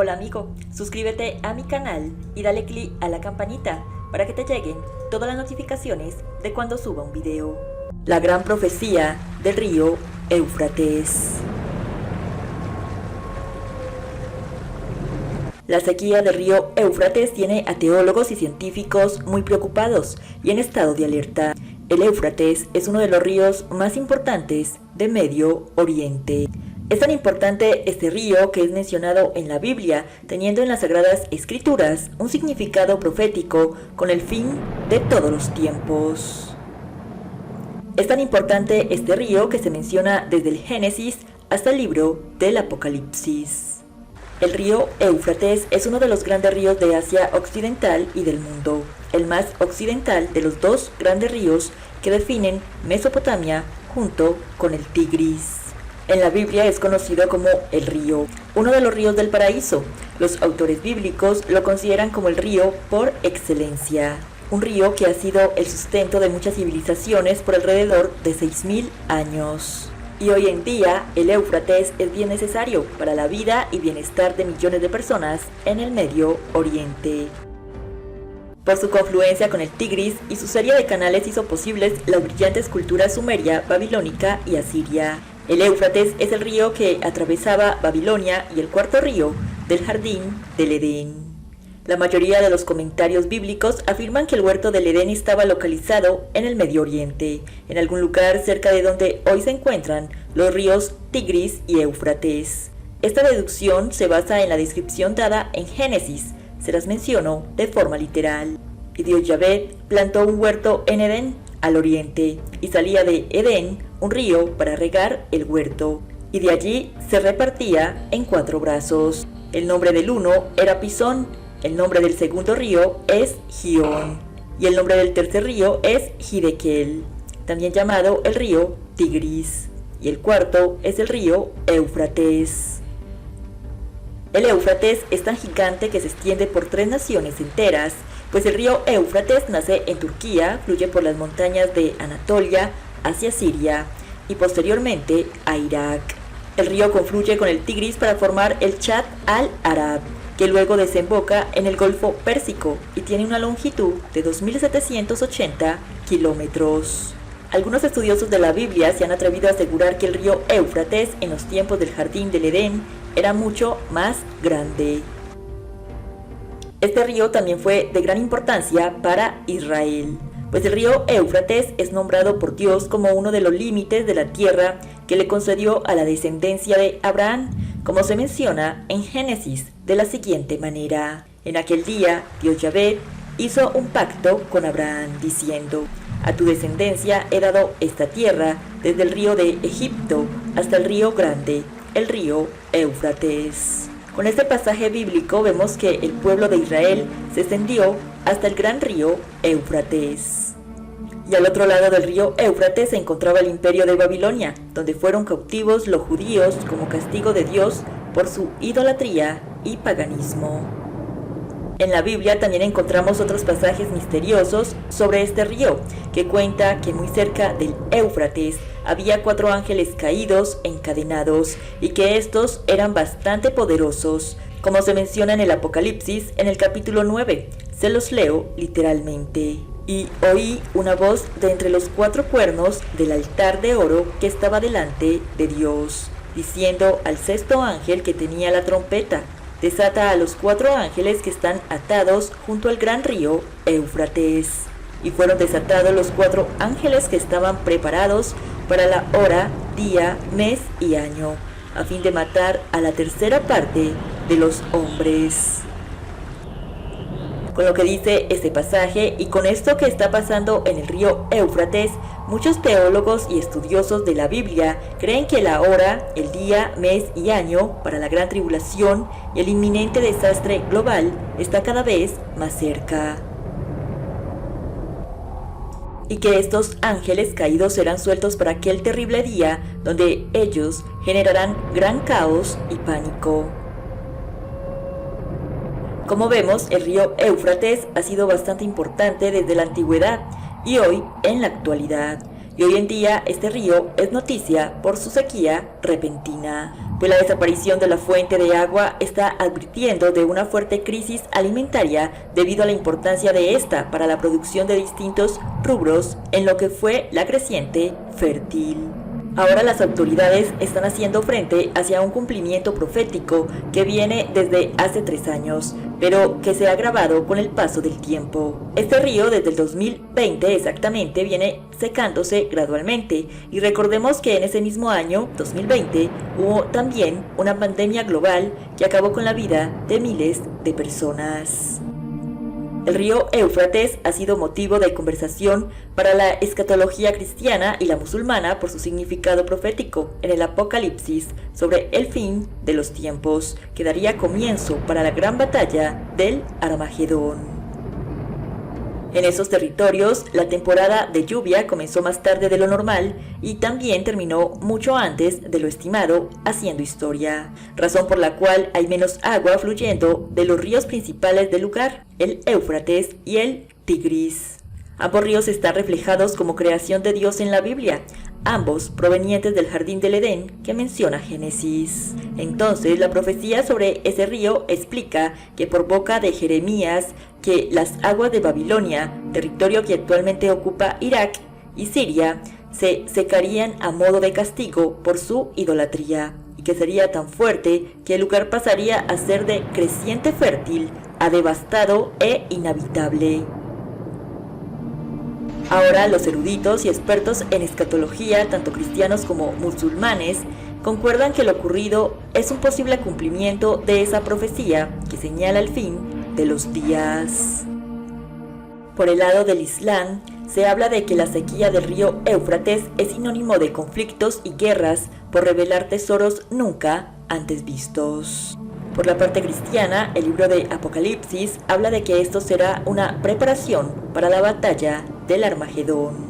Hola amigo, suscríbete a mi canal y dale click a la campanita para que te lleguen todas las notificaciones de cuando suba un video. La gran profecía del río Éufrates. La sequía del río Éufrates tiene a teólogos y científicos muy preocupados y en estado de alerta. El Éufrates es uno de los ríos más importantes de Medio Oriente. Es tan importante este río que es mencionado en la Biblia, teniendo en las Sagradas Escrituras un significado profético con el fin de todos los tiempos. Es tan importante este río que se menciona desde el Génesis hasta el libro del Apocalipsis. El río Éufrates es uno de los grandes ríos de Asia Occidental y del mundo, el más occidental de los dos grandes ríos que definen Mesopotamia junto con el Tigris. En la Biblia es conocido como el río, uno de los ríos del paraíso. Los autores bíblicos lo consideran como el río por excelencia. Un río que ha sido el sustento de muchas civilizaciones por alrededor de 6.000 años. Y hoy en día el Éufrates es bien necesario para la vida y bienestar de millones de personas en el Medio Oriente. Por su confluencia con el Tigris y su serie de canales hizo posibles las brillantes culturas sumeria, babilónica y asiria. El Éufrates es el río que atravesaba Babilonia y el cuarto río del Jardín del Edén. La mayoría de los comentarios bíblicos afirman que el huerto del Edén estaba localizado en el Medio Oriente, en algún lugar cerca de donde hoy se encuentran los ríos Tigris y Éufrates. Esta deducción se basa en la descripción dada en Génesis, se las menciono de forma literal. Y Dios Yahvé plantó un huerto en Edén, al oriente, y salía de Edén un río para regar el huerto, y de allí se repartía en 4 brazos. El nombre del uno era Pisón, el nombre del segundo río es Gión, y el nombre del tercer río es Hidekel, también llamado el río Tigris, y el cuarto es el río Éufrates. El Éufrates es tan gigante que se extiende por 3 naciones enteras, pues el río Éufrates nace en Turquía, fluye por las montañas de Anatolia hacia Siria y posteriormente a Irak. El río confluye con el Tigris para formar el Chat al-Arab, que luego desemboca en el Golfo Pérsico y tiene una longitud de 2.780 kilómetros. Algunos estudiosos de la Biblia se han atrevido a asegurar que el río Éufrates en los tiempos del Jardín del Edén era mucho más grande. Este río también fue de gran importancia para Israel, pues el río Éufrates es nombrado por Dios como uno de los límites de la tierra que le concedió a la descendencia de Abraham, como se menciona en Génesis de la siguiente manera. En aquel día, Dios Yahvé hizo un pacto con Abraham, diciendo: a tu descendencia he dado esta tierra, desde el río de Egipto hasta el río grande, el río Éufrates. Con este pasaje bíblico vemos que el pueblo de Israel se extendió hasta el gran río Éufrates. Y al otro lado del río Éufrates se encontraba el imperio de Babilonia, donde fueron cautivos los judíos como castigo de Dios por su idolatría y paganismo. En la Biblia también encontramos otros pasajes misteriosos sobre este río, que cuenta que muy cerca del Éufrates había 4 ángeles caídos encadenados y que estos eran bastante poderosos, como se menciona en el Apocalipsis en el capítulo 9. Se los leo literalmente. Y oí una voz de entre los 4 cuernos del altar de oro que estaba delante de Dios, diciendo al 6.º ángel que tenía la trompeta: desata a los 4 ángeles que están atados junto al gran río Éufrates. Y fueron desatados los 4 ángeles que estaban preparados para la hora, día, mes y año, a fin de matar a la tercera parte de los hombres. Con lo que dice este pasaje y con esto que está pasando en el río Éufrates, muchos teólogos y estudiosos de la Biblia creen que la hora, el día, mes y año para la gran tribulación y el inminente desastre global está cada vez más cerca. Y que estos ángeles caídos serán sueltos para aquel terrible día donde ellos generarán gran caos y pánico. Como vemos, el río Éufrates ha sido bastante importante desde la antigüedad y hoy en la actualidad. y hoy en día este río es noticia por su sequía repentina, pues la desaparición de la fuente de agua está advirtiendo de una fuerte crisis alimentaria debido a la importancia de esta para la producción de distintos rubros en lo que fue la creciente fértil. Ahora las autoridades están haciendo frente hacia un cumplimiento profético que viene desde hace 3 años, pero que se ha agravado con el paso del tiempo. Este río desde el 2020 exactamente viene secándose gradualmente y recordemos que en ese mismo año, 2020, hubo también una pandemia global que acabó con la vida de miles de personas. El río Éufrates ha sido motivo de conversación para la escatología cristiana y la musulmana por su significado profético en el Apocalipsis sobre el fin de los tiempos, que daría comienzo para la gran batalla del Armagedón. En esos territorios, la temporada de lluvia comenzó más tarde de lo normal y también terminó mucho antes de lo estimado, haciendo historia, razón por la cual hay menos agua fluyendo de los ríos principales del lugar, el Éufrates y el Tigris. Ambos ríos están reflejados como creación de Dios en la Biblia, ambos provenientes del jardín del Edén que menciona Génesis. Entonces, la profecía sobre ese río explica que por boca de Jeremías, que las aguas de Babilonia, territorio que actualmente ocupa Irak y Siria, se secarían a modo de castigo por su idolatría, y que sería tan fuerte que el lugar pasaría a ser de creciente fértil a devastado e inhabitable. Ahora los eruditos y expertos en escatología, tanto cristianos como musulmanes, concuerdan que lo ocurrido es un posible cumplimiento de esa profecía que señala el fin de los días. Por el lado del Islam, se habla de que la sequía del río Éufrates es sinónimo de conflictos y guerras por revelar tesoros nunca antes vistos. Por la parte cristiana, el libro de Apocalipsis habla de que esto será una preparación para la batalla del Armagedón.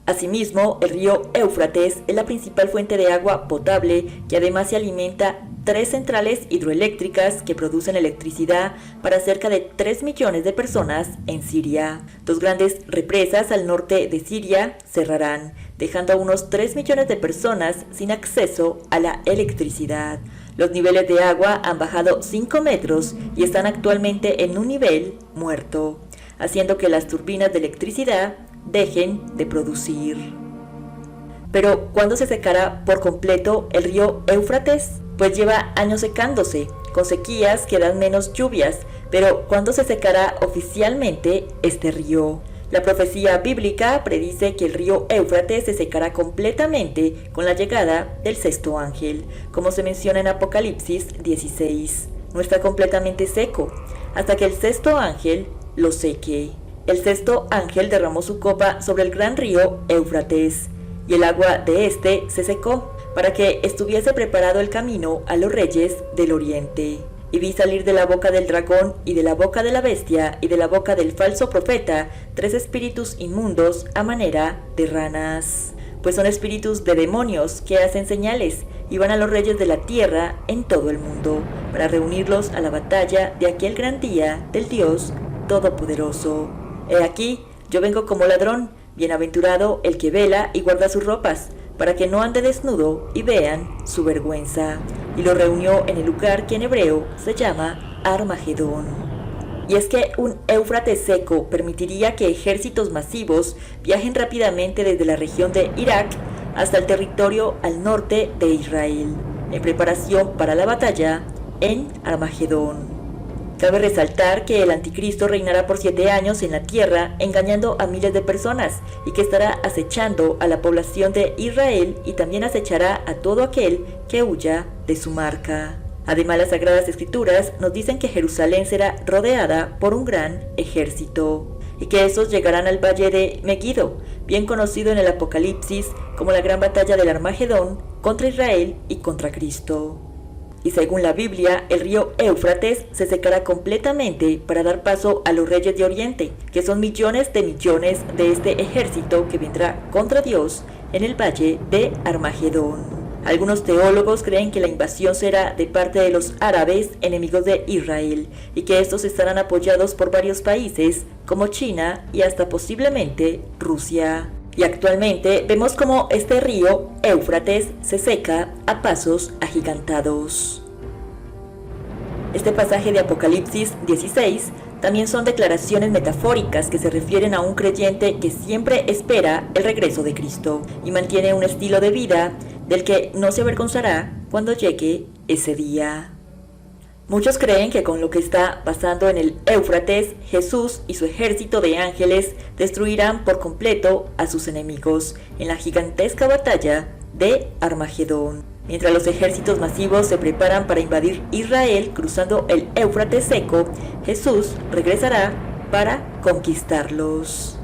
Asimismo, el río Éufrates es la principal fuente de agua potable que además se alimenta 3 centrales hidroeléctricas que producen electricidad para cerca de 3 millones de personas en Siria. 2 grandes represas al norte de Siria cerrarán, dejando a unos 3 millones de personas sin acceso a la electricidad. Los niveles de agua han bajado 5 metros y están actualmente en un nivel muerto, haciendo que las turbinas de electricidad dejen de producir. Pero, ¿cuándo se secará por completo el río Éufrates? Pues lleva años secándose, con sequías que dan menos lluvias, pero ¿cuándo se secará oficialmente este río? La profecía bíblica predice que el río Éufrates se secará completamente con la llegada del sexto ángel, como se menciona en Apocalipsis 16. No está completamente seco, hasta que el sexto ángel lo seque. El sexto ángel derramó su copa sobre el gran río Éufrates, y el agua de este se secó, para que estuviese preparado el camino a los reyes del oriente. Y vi salir de la boca del dragón, y de la boca de la bestia, y de la boca del falso profeta, 3 espíritus inmundos a manera de ranas. Pues son espíritus de demonios que hacen señales, y van a los reyes de la tierra en todo el mundo, para reunirlos a la batalla de aquel gran día del Dios Todopoderoso. He aquí, yo vengo como ladrón, bienaventurado el que vela y guarda sus ropas, para que no ande desnudo y vean su vergüenza. Y lo reunió en el lugar que en hebreo se llama Armagedón. Y es que un Éufrates seco permitiría que ejércitos masivos viajen rápidamente desde la región de Irak hasta el territorio al norte de Israel, en preparación para la batalla en Armagedón. Cabe resaltar que el anticristo reinará por 7 años en la tierra, engañando a miles de personas, y que estará acechando a la población de Israel y también acechará a todo aquel que huya de su marca. Además, las Sagradas Escrituras nos dicen que Jerusalén será rodeada por un gran ejército, y que estos llegarán al valle de Megiddo, bien conocido en el Apocalipsis como la gran batalla del Armagedón contra Israel y contra Cristo. Y según la Biblia, el río Éufrates se secará completamente para dar paso a los reyes de Oriente, que son millones de este ejército que vendrá contra Dios en el valle de Armagedón. Algunos teólogos creen que la invasión será de parte de los árabes enemigos de Israel y que estos estarán apoyados por varios países como China y hasta posiblemente Rusia. Y actualmente vemos cómo este río Éufrates se seca a pasos agigantados. Este pasaje de Apocalipsis 16 también son declaraciones metafóricas que se refieren a un creyente que siempre espera el regreso de Cristo y mantiene un estilo de vida del que no se avergonzará cuando llegue ese día. Muchos creen que con lo que está pasando en el Éufrates, Jesús y su ejército de ángeles destruirán por completo a sus enemigos en la gigantesca batalla de Armagedón. Mientras los ejércitos masivos se preparan para invadir Israel cruzando el Éufrates seco, Jesús regresará para conquistarlos.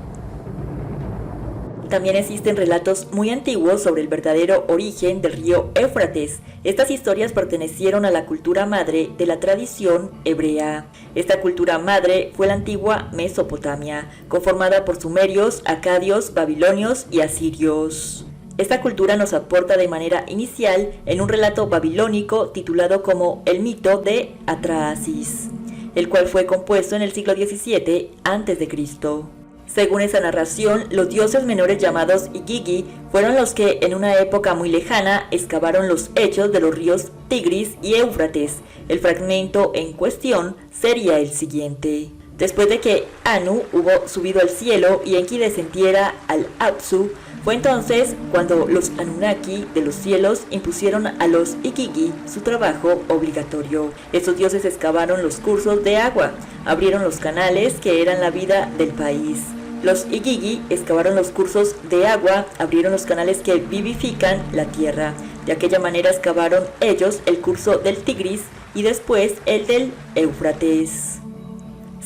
También existen relatos muy antiguos sobre el verdadero origen del río Éufrates. Estas historias pertenecieron a la cultura madre de la tradición hebrea. Esta cultura madre fue la antigua Mesopotamia, conformada por sumerios, acadios, babilonios y asirios. Esta cultura nos aporta de manera inicial en un relato babilónico titulado como El mito de Atraasis, el cual fue compuesto en el siglo XVII a.C. Según esa narración, los dioses menores llamados Igigi fueron los que en una época muy lejana excavaron los hechos de los ríos Tigris y Éufrates. El fragmento en cuestión sería el siguiente. Después de que Anu hubo subido al cielo y Enki descendiera al Apsu, fue entonces cuando los Anunnaki de los cielos impusieron a los Igigi su trabajo obligatorio. Estos dioses excavaron los cursos de agua, abrieron los canales que eran la vida del país. Los Igigi excavaron los cursos de agua, abrieron los canales que vivifican la tierra. De aquella manera excavaron ellos el curso del Tigris y después el del Éufrates.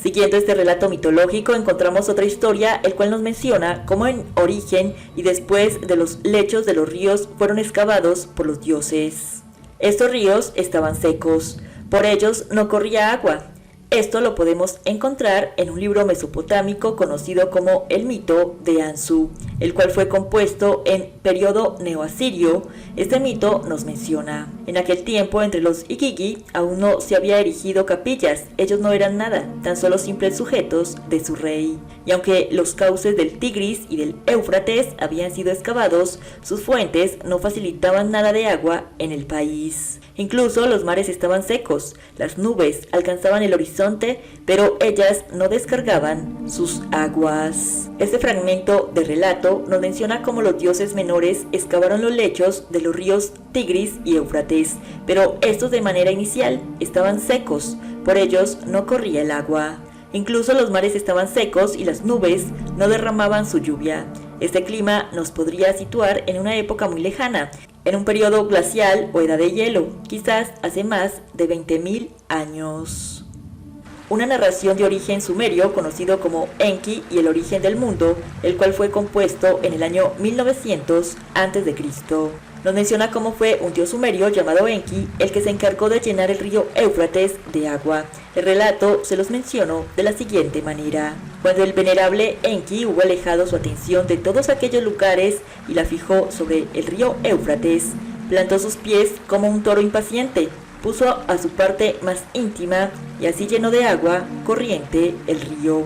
Siguiendo este relato mitológico encontramos otra historia, el cual nos menciona cómo en origen y después de los lechos de los ríos fueron excavados por los dioses. Estos ríos estaban secos, por ellos no corría agua. Esto lo podemos encontrar en un libro mesopotámico conocido como el mito de Ansu, el cual fue compuesto en periodo neoasirio. Este mito nos menciona: en aquel tiempo entre los Igigi aún no se había erigido capillas, ellos no eran nada, tan solo simples sujetos de su rey. Y aunque los cauces del Tigris y del Éufrates habían sido excavados, sus fuentes no facilitaban nada de agua en el país. Incluso los mares estaban secos, las nubes alcanzaban el horizonte, pero ellas no descargaban sus aguas. Este fragmento de relato nos menciona cómo los dioses menores excavaron los lechos de los ríos Tigris y Éufrates, pero estos de manera inicial estaban secos, por ellos no corría el agua. Incluso los mares estaban secos y las nubes no derramaban su lluvia. Este clima nos podría situar en una época muy lejana, en un periodo glacial o edad de hielo, quizás hace más de 20.000 años. Una narración de origen sumerio conocido como Enki y el origen del mundo, el cual fue compuesto en el año 1900 a.C. Nos menciona cómo fue un dios sumerio llamado Enki el que se encargó de llenar el río Éufrates de agua. El relato se los menciono de la siguiente manera: cuando el venerable Enki hubo alejado su atención de todos aquellos lugares y la fijó sobre el río Éufrates, plantó sus pies como un toro impaciente, puso a su parte más íntima y así llenó de agua corriente el río.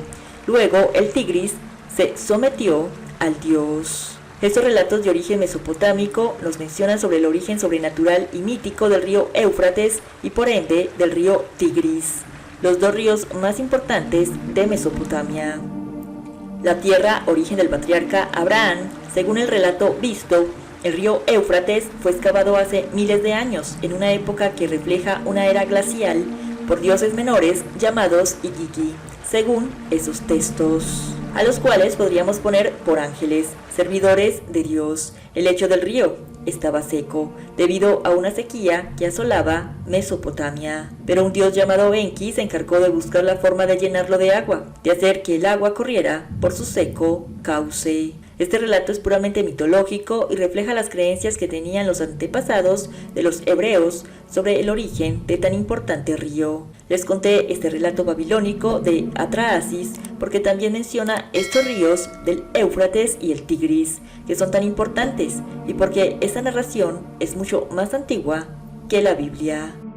Luego el Tigris se sometió al dios. Estos relatos de origen mesopotámico nos mencionan sobre el origen sobrenatural y mítico del río Éufrates y por ende del río Tigris, los dos ríos más importantes de Mesopotamia. La tierra, origen del patriarca Abraham, según el relato visto, el río Éufrates fue excavado hace miles de años, en una época que refleja una era glacial, por dioses menores llamados Igigi, según esos textos, a los cuales podríamos poner por ángeles, servidores de Dios. El lecho del río estaba seco, debido a una sequía que asolaba Mesopotamia. Pero un dios llamado Enki se encargó de buscar la forma de llenarlo de agua, de hacer que el agua corriera por su seco cauce. Este relato es puramente mitológico y refleja las creencias que tenían los antepasados de los hebreos sobre el origen de tan importante río. Les conté este relato babilónico de Atraasis porque también menciona estos ríos del Éufrates y el Tigris, que son tan importantes, y porque esta narración es mucho más antigua que la Biblia.